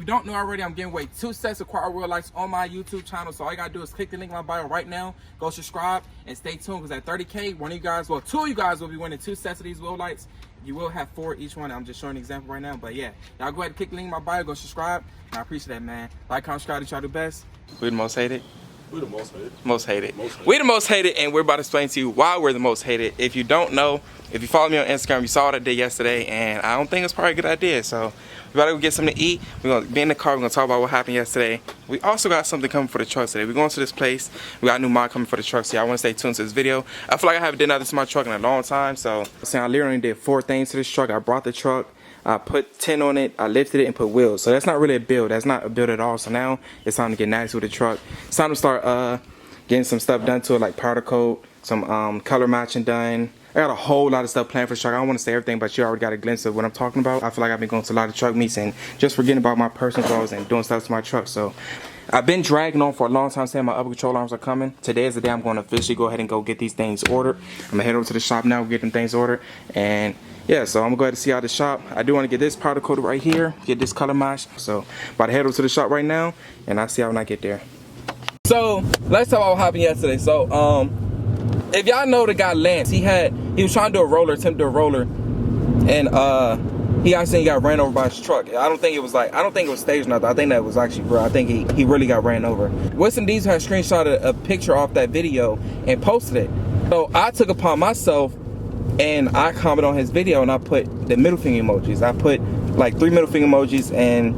don't know already, I'm giving away 2 sets of quad wheel lights on my YouTube channel. So all you gotta do is click the link in my bio right now, go subscribe, and stay tuned, because at 30K, one of you guys, well, 2 of you guys will be winning 2 sets of these wheel lights. You will have 4 each one. I'm just showing an example right now. But yeah, y'all go ahead and click the link in my bio, go subscribe, and I appreciate that, man. Like, comment, subscribe, each other best. We the most hated. We're the most hated. Most hated. We're the most hated, and we're about to explain to you why we're the most hated. If you don't know, if you follow me on Instagram, you saw what I did yesterday, and I don't think it's probably a good idea. So we gotta go get something to eat. We're gonna be in the car. We're gonna talk about what happened yesterday. We also got something coming for the truck today. We're going to this place. We got a new mod coming for the truck, so y'all wanna stay tuned to this video. I feel like I haven't done nothing to my truck in a long time. So I literally did 4 things to this truck. I brought the truck, I put 10 on it, I lifted it, and put wheels. So that's not really a build. That's not a build at all. So now it's time to get nasty with the truck. It's time to start getting some stuff done to it, like powder coat, some color matching done. I got a whole lot of stuff planned for the truck. I don't want to say everything, but you already got a glimpse of what I'm talking about. I feel like I've been going to a lot of truck meets and just forgetting about my personal goals and doing stuff to my truck. So I've been dragging on for a long time saying my upper control arms are coming. Today is the day I'm going to officially go ahead and go get these things ordered. I'm going to head over to the shop now, get them things ordered. And yeah, so I'm going to go ahead and see out the shop. I do want to get this powder coated right here, get this color match. So about to head over to the shop right now, and I'll see how when I get there. So let's talk about what happened yesterday. So if y'all know the guy Lance, he was trying to do a roller, attempt to do a roller, and he actually got ran over by his truck. I don't think it was staged or nothing. I think that was actually real. I think he really got ran over. Whistlin Diesel had screenshotted a picture off that video and posted it. So I took it upon myself and I commented on his video and I put the middle finger emojis. I put like 3 middle finger emojis, and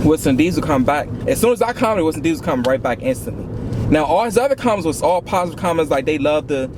Whistlin Diesel come back. As soon as I commented, Whistlin Diesel come right back instantly. Now all his other comments was all positive comments, like they love that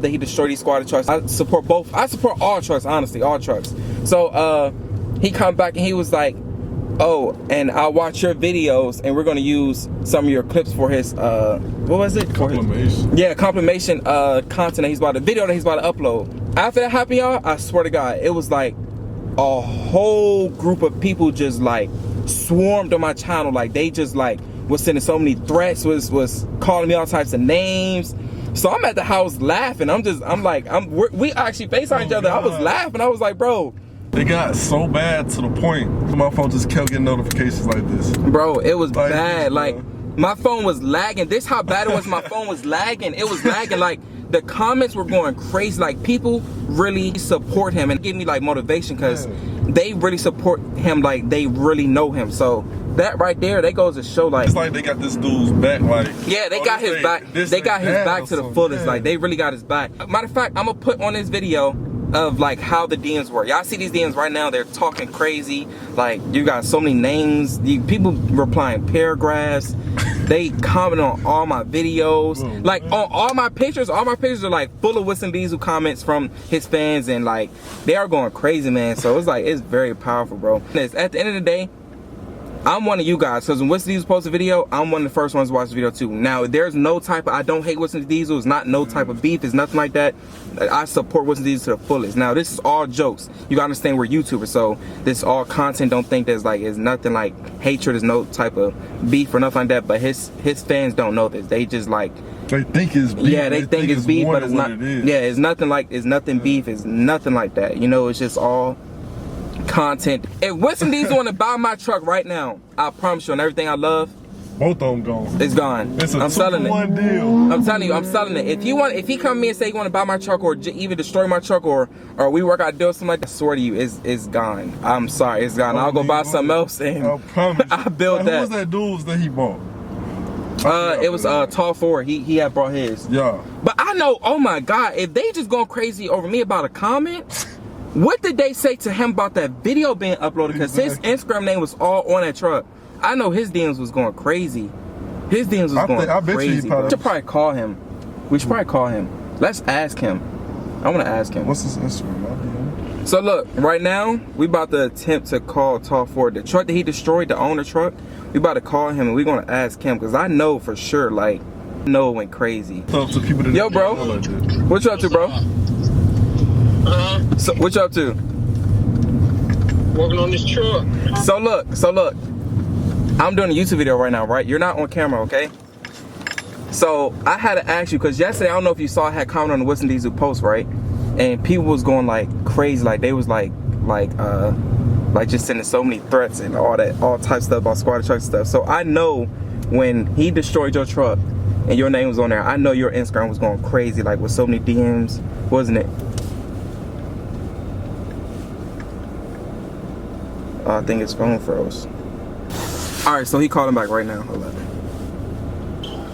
he destroyed these squad trucks. I support both. I support all trucks, honestly, all trucks. So he come back and he was like, oh, and I'll watch your videos and we're gonna use some of your clips for his what was it? Complimation. Yeah, complimation content that he's about to video that he's about to upload. After that happened, y'all, I swear to God, it was like a whole group of people just like swarmed on my channel. Like they just like was sending so many threats, was calling me all types of names. So I'm at the house laughing. We actually FaceTime each other. I was laughing. I was like, bro. It got so bad to the point my phone just kept getting notifications like this. Bro, it was like bad. Like my phone was lagging. This how bad it was. My phone was lagging. It was lagging. Like the comments were going crazy. Like people really support him and give me like motivation, because they really support him. Like they really know him. So that right there, that goes to show like it's like they got this dude's back. Like yeah, they got his back. They got his back to the fullest. Like they really got his back. Matter of fact, I'm gonna put on this video of like how the DMs work. Y'all see these DMs right now, they're talking crazy. Like you got so many names, people replying paragraphs. They comment on all my videos, like on all my pictures are like full of Whistlin Diesel comments from his fans, and like they are going crazy, man. So it's very powerful, bro. At the end of the day, I'm one of you guys, because when Whistlin Diesel posts a video, I'm one of the first ones to watch the video too. Now, there's no type of, I don't hate Whistlin Diesel, it's not no type of beef, it's nothing like that. I support Whistlin Diesel to the fullest. Now, this is all jokes. You gotta understand we're YouTubers, so this is all content. Don't think there's like, it's nothing like hatred, there's no type of beef or nothing like that, but his fans don't know this. They just like, they think it's beef. Yeah, they think it's beef, but it's not. Yeah, it's nothing like, it's nothing beef, it's nothing like that. You know, it's just all content. If Whistlin Diesel want to buy my truck right now, I promise you on everything I love, both of them gone. It's gone. It's a I'm selling it. 2-for-1 deal. I'm telling you, I'm selling it. If he come to me and say you want to buy my truck or even destroy my truck or we work out a deal or something like that, I swear to you, it's gone. I'm sorry, it's gone. I'll go buy something else and I promise. I build that. Who was that dude that he bought? It was Tall Ford. He had brought his. Yeah. But I know, oh my God, if they just going crazy over me about a comment, what did they say to him about that video being uploaded? Because his Instagram name was all on that truck. I know his DMs was going crazy. His DMs was going crazy. We should probably call him. We should probably call him. Let's ask him. I want to ask him. What's his Instagram? So look, right now, we about to attempt to call Tall Ford. The truck that he destroyed, the owner truck, we about to call him and we're going to ask him. Because I know for sure, like, it went crazy. Yo, bro. What you up to, bro? So what you up to? Working on this truck. So look, I'm doing a YouTube video right now, right? You're not on camera, okay? So I had to ask you, because yesterday, I don't know if you saw, I had commented on the Whistlin Diesel post, right? And people was going like crazy, like they was like like just sending so many threats and all types of stuff about squad truck stuff. So I know when he destroyed your truck and your name was on there, I know your Instagram was going crazy, like with so many DMs, wasn't it? Oh, I think his phone froze. All right, so he called him back right now. Hold on.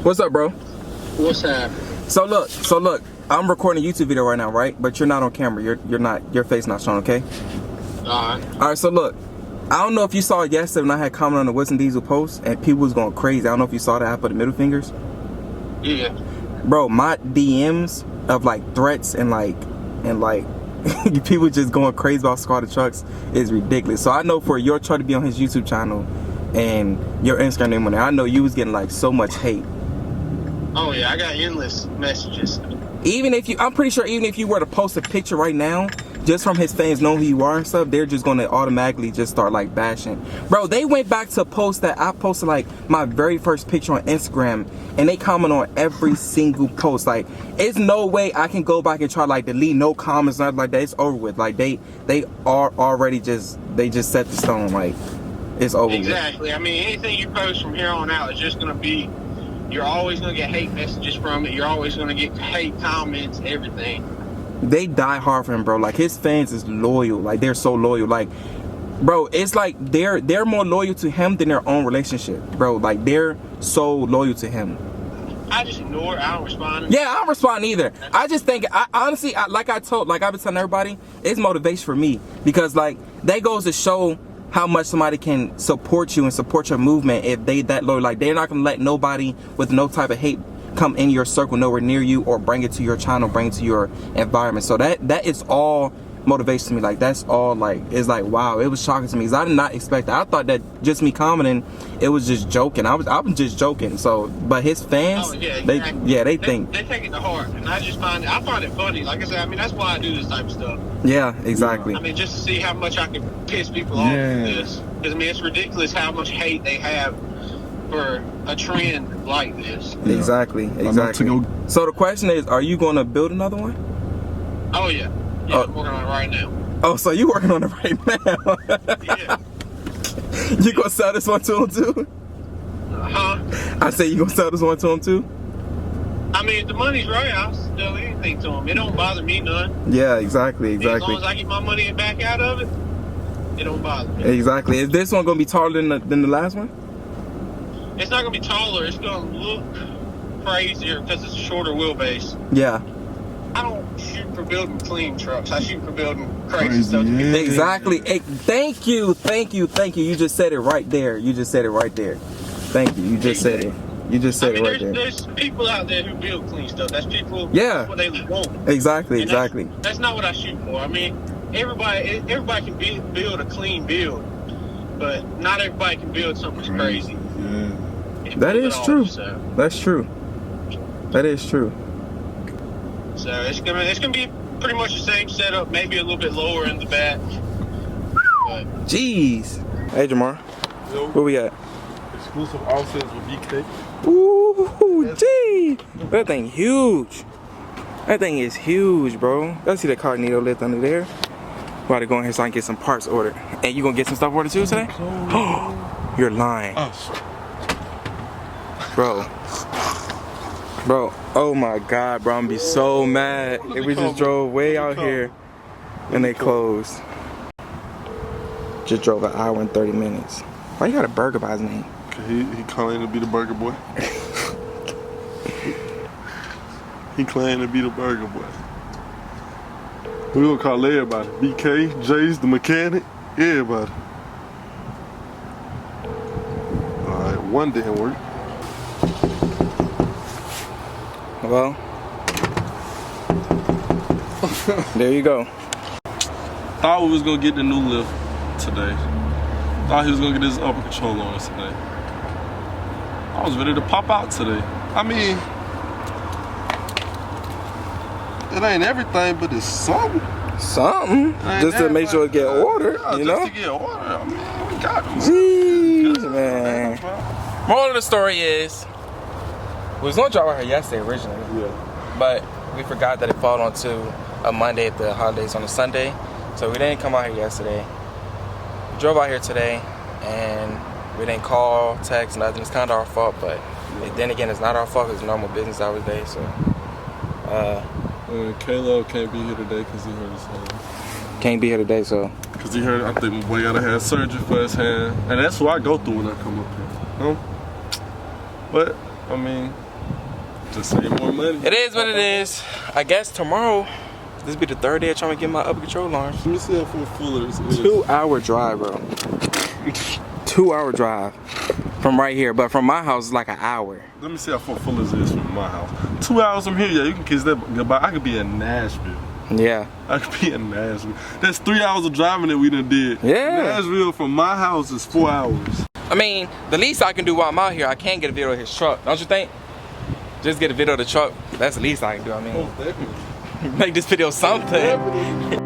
What's up, bro? What's happening? So look, I'm recording a YouTube video right now, right? But you're not on camera. You're not. Your face not shown, okay? All right. So look, I don't know if you saw it yesterday when I had commented on the Whistlin Diesel post and people was going crazy. I don't know if you saw that. I put the middle fingers. Yeah. Bro, my DMs of like threats and like people just going crazy about squad trucks is ridiculous. So I know for your truck to be on his YouTube channel and your Instagram name on there, I know you was getting like so much hate. Oh yeah, I got endless messages. I'm pretty sure even if you were to post a picture right now, just from his fans knowing who you are and stuff, they're just gonna automatically just start like bashing. Bro, they went back to a post that I posted like my very first picture on Instagram, and they comment on every single post. Like, it's no way I can go back and try like delete no comments or nothing like that. It's over with. Like they are already just set the stone. Like, it's over. Exactly. With. I mean, anything you post from here on out is just gonna be. You're always gonna get hate messages from it. You're always gonna get hate comments, everything. They die hard for him, bro. Like, his fans is loyal. Like, they're so loyal. Like, bro, it's like they're more loyal to him than their own relationship, bro. Like, they're so loyal to him. I just ignore it. I don't respond. Yeah, I don't respond either. I just think, honestly, like I've been telling everybody, it's motivation for me, because like that goes to show how much somebody can support you and support your movement if they that loyal. Like, they're not gonna let nobody with no type of hate come in your circle, nowhere near you, or bring it to your channel, bring it to your environment. So that is all motivation to me. Like, that's all, like, it's like, wow, it was shocking to me, because I did not expect that. I thought that just me commenting, it was just joking. I was just joking. So, but his fans, oh, yeah, exactly. they think they take it to heart, and I find it funny. Like I said, I mean, that's why I do this type of stuff. Yeah, exactly. I mean, just to see how much I can piss people off with this. Because I mean, it's ridiculous how much hate they have for a trend like this. Yeah. Exactly. So the question is, are you going to build another one? Oh yeah. Yeah, I'm working on it right now. Oh, so you working on it right now? Yeah. You gonna sell this one to him too? I say you gonna sell this one to him too? I mean, if the money's right, I'll sell anything to him. It don't bother me none. Yeah, exactly. As long as I get my money back out of it, it don't bother me. Exactly. Is this one gonna be taller than the last one? It's not gonna be taller. It's gonna look crazier because it's a shorter wheelbase. Yeah. I don't shoot for building clean trucks. I shoot for building crazy stuff. Yeah. Exactly. Thank you. You just said it right there. Thank you. You just said it. You just said it right there. There's people out there who build clean stuff. That's people. Yeah. That's what they want. Exactly. That's not what I shoot for. I mean, everybody can build a clean build, but not everybody can build something crazy. Yeah. That is true. That's true. That is true. So it's gonna be pretty much the same setup, maybe a little bit lower in the back. But Jeez. Hey Jamar. Yo. Where we at? Exclusive offsets with BK. Ooh, gee. That thing huge. That thing is huge, bro. Let's see the cognito lift under there. About to go in here so I can get some parts ordered. And you gonna get some stuff ordered too today? Oh, you're lying. Bro, oh my God, bro, I'm gonna be so mad if we just drove way out here and they closed. Just drove an hour and 30 minutes. Why you got a burger by his name? He claimed to be the burger boy. He claimed to be the burger boy. We gonna call everybody. BK, Jace, the mechanic, everybody. Alright, one didn't work. Well, there you go. Thought we was gonna get the new lift today. Thought he was gonna get his upper control on us today. I was ready to pop out today. I mean, it ain't everything, but it's something. Something, just to make sure it get ordered, you know? Just to get ordered. I mean, we got it. Jeez, man. Moral of the story is, we was gonna drive out here yesterday originally, but we forgot that it fall onto a Monday if the holidays on a Sunday, so we didn't come out here yesterday. drove out here today and we didn't call, text, nothing. It's kind of our fault, but then again, it's not our fault. It's normal business hours day, so. Caleb can't be here today because he hurt his hand. Can't be here today, so. Because he hurt, I think my boy gotta have surgery for his hand. And that's what I go through when I come up here. But, I mean, just save more money. It is what it is. I guess tomorrow, this will be the third day of trying to get my upper control arms. Let me see how full Fuller is. 2 hour drive, bro. 2 hour drive from right here, but from my house it's like an hour. Let me see how far Fuller's is from my house. 2 hours from here, yeah, you can kiss that goodbye. I could be in Nashville. Yeah. I could be in Nashville. That's 3 hours of driving that we done did. Yeah. Nashville from my house is 4 hours. I mean, the least I can do while I'm out here, I can get a video of his truck, don't you think? Just get a video of the truck. That's the least I can do. I mean, make this video something.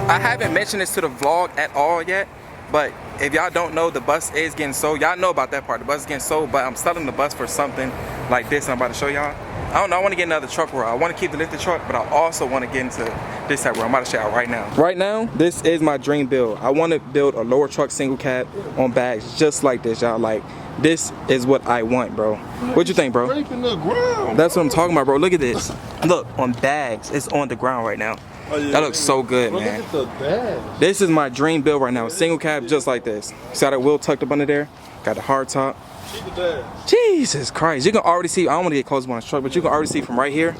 I haven't mentioned this to the vlog at all yet, but if y'all don't know, the bus is getting sold. Y'all know about that part. The bus is getting sold, but I'm selling the bus for something like this I'm about to show y'all. I don't know, I want to get another truck where I want to keep the lifted truck, but I also want to get into this type where I'm about to show y'all right now. Right now, this is my dream build. I want to build a lower truck single cab on bags just like this, y'all. Like, this is what I want, bro. What you think, bro? Scraping the ground. That's what I'm talking about, bro. Look at this. Look, on bags. It's on the ground right now. Oh, yeah, that looks so good, bro, man. look at the bags. This is my dream build right now. Single cab just like this. See how that wheel tucked up under there? Got the hard top. See the bags. Jesus Christ. You can already see, I don't want to get close on the truck, but you can already see from right here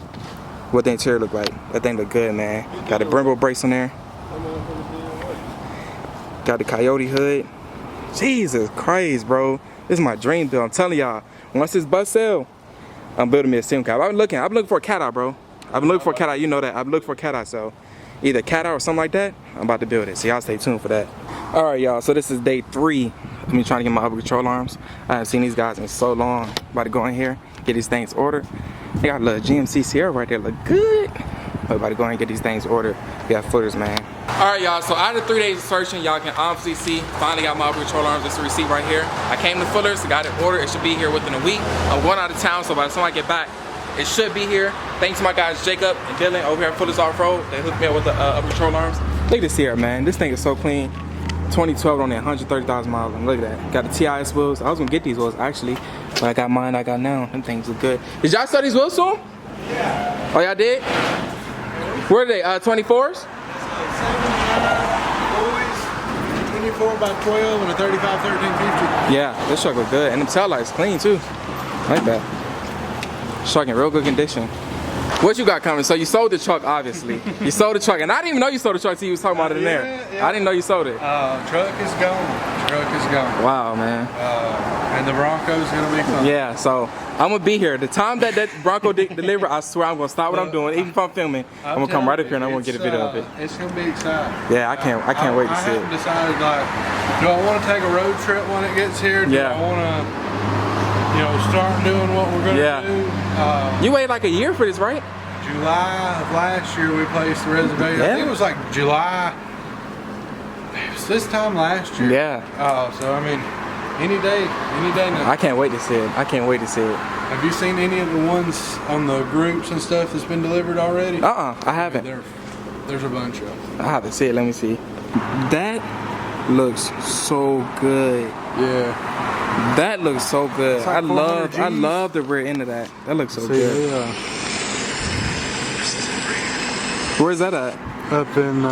what the interior look like. That thing look good, man. Got the Brembo brakes on there. Got the Coyote hood. Jesus Christ, bro. This is my dream build. I'm telling y'all, once this bus sell, I'm building me a single cab. I've been looking for a cat eye, bro. I've been looking for a cat eye, you know that. I've been looking for a cat eye, so either cat eye or something like that, I'm about to build it. So y'all stay tuned for that. All right, y'all, so this is day 3 of me trying to get my upper control arms. I haven't seen these guys in so long. About to go in here, get these things ordered. They got a little GMC Sierra right there, look good. But about to go in and get these things ordered. We got footers, man. All right, y'all, so out of 3 days of searching, y'all can obviously see, finally got my upper control arms. This is the receipt right here. I came to Fuller's, got it ordered. It should be here within a week. I'm going out of town, so by the time I get back, it should be here. Thanks to my guys Jacob and Dylan over here at Fuller's Off-Road. They hooked me up with the upper control arms. Look at this here, man. This thing is so clean. 2012 on there, 130,000 miles. And look at that. Got the TIS wheels. I was gonna get these wheels actually, but I got mine. I got now. Them things look good. Did y'all sell these wheels soon? Yeah. Oh, y'all did? Where are they? 24s? 24 by 12 and a 35 1350. Yeah, this truck look good, and the tail lights clean too. I like that. Truck in real good condition. What you got coming? So you sold the truck, obviously. You sold the truck, and I didn't even know you sold the truck till you was talking about it in there. Yeah. I didn't know you sold it. Truck is gone. Truck is gone. Wow, man. And the Bronco's gonna be coming. Yeah, so I'm gonna be here. The time that Bronco deliver, I swear I'm gonna stop what I'm doing, even if I'm filming. I'm gonna come right up here and I'm gonna get a video of it. It's gonna be exciting. Yeah, I can't wait to see it. I haven't decided, like, do I want to take a road trip when it gets here? Do I want to, start doing what we're gonna do? You waited like a year for this, right? July of last year we placed the reservation. I think it was like July. It was this time last year. Yeah. So I mean, any day now. I can't wait to see it. I can't wait to see it. Have you seen any of the ones on the groups and stuff that's been delivered already? I haven't. There's a bunch of them. I haven't seen it. Let me see. That looks so good. Yeah. That looks so good. Like I love the rear end of that. That looks so good. Yeah. Where's that at? Up in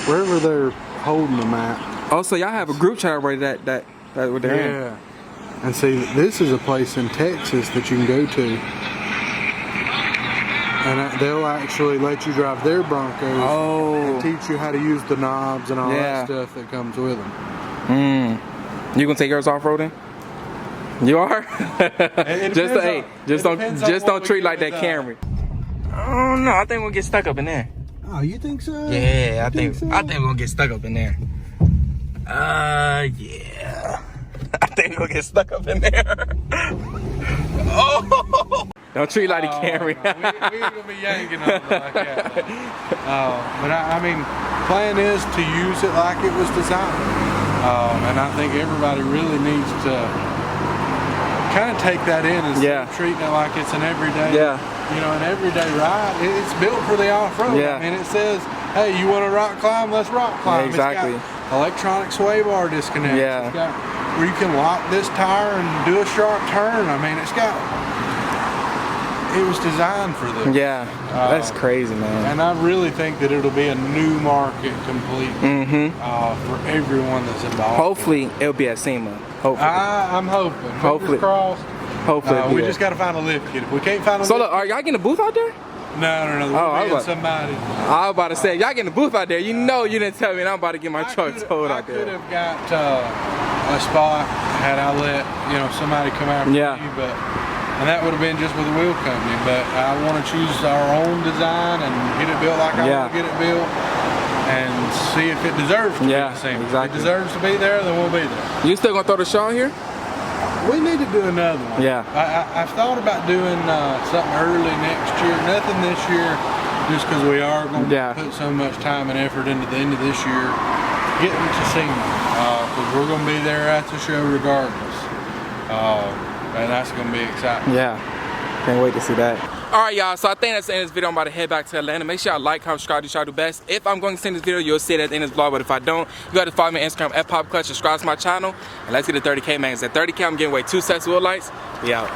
wherever they're holding them at. Oh, so y'all have a group chat already that where they're in. Yeah. And see, this is a place in Texas that you can go to, and they'll actually let you drive their Broncos and teach you how to use the knobs and all that stuff that comes with them. You gonna take yours off-roading? You are? Just don't treat like that Camry. I don't know. I think we'll get stuck up in there. Oh, you think so? Yeah, I think we're gonna get stuck up in there. Yeah. I think we'll get stuck up in there. Oh! Don't treat like a Camry. No, we ain't gonna be yanking on it like that. But I mean, plan is to use it like it was designed. And I think everybody really needs to kind of take that in and start treating it like it's an everyday, you know, an everyday ride. It's built for the off-road. I mean, it says, hey, you want to rock climb? Let's rock climb. Exactly. It's got electronic sway bar disconnect. It's got where you can lock this tire and do a sharp turn. I mean, it was designed for this. That's crazy, man. And I really think that it'll be a new market completely for everyone that's involved. Hopefully, it'll be at SEMA. Hopefully. I'm hoping. Hopefully. Crossed. Hopefully. We just got to find a lift kit. If we can't find a So, lift look, are y'all getting a booth out there? No. We're somebody. I was about to say, y'all getting a booth out there. You know you didn't tell me, and I'm about to get my truck towed out there. I could have got a spot had I let somebody come after me, and that would have been just with the wheel company. But I want to choose our own design and get it built like I want to get it built, and see if it deserves to be the same. Exactly. If it deserves to be there, then we'll be there. You still gonna throw the show here? We need to do another one. I've thought about doing something early next year. Nothing this year, just because we are going to put so much time and effort into the end of this year getting to SEMA, because we're going to be there at the show regardless, and that's going to be exciting. Can't wait to see that. Alright, y'all, so I think that's the end of this video. I'm about to head back to Atlanta. Make sure y'all like, comment, subscribe, do y'all do best. If I'm going to send this video, you'll see it at the end of this vlog. But if I don't, you got to follow me on Instagram at PopClutch, subscribe to my channel, and let's get to 30K, man. At 30K, I'm giving away 2 sets of wheel lights. We out.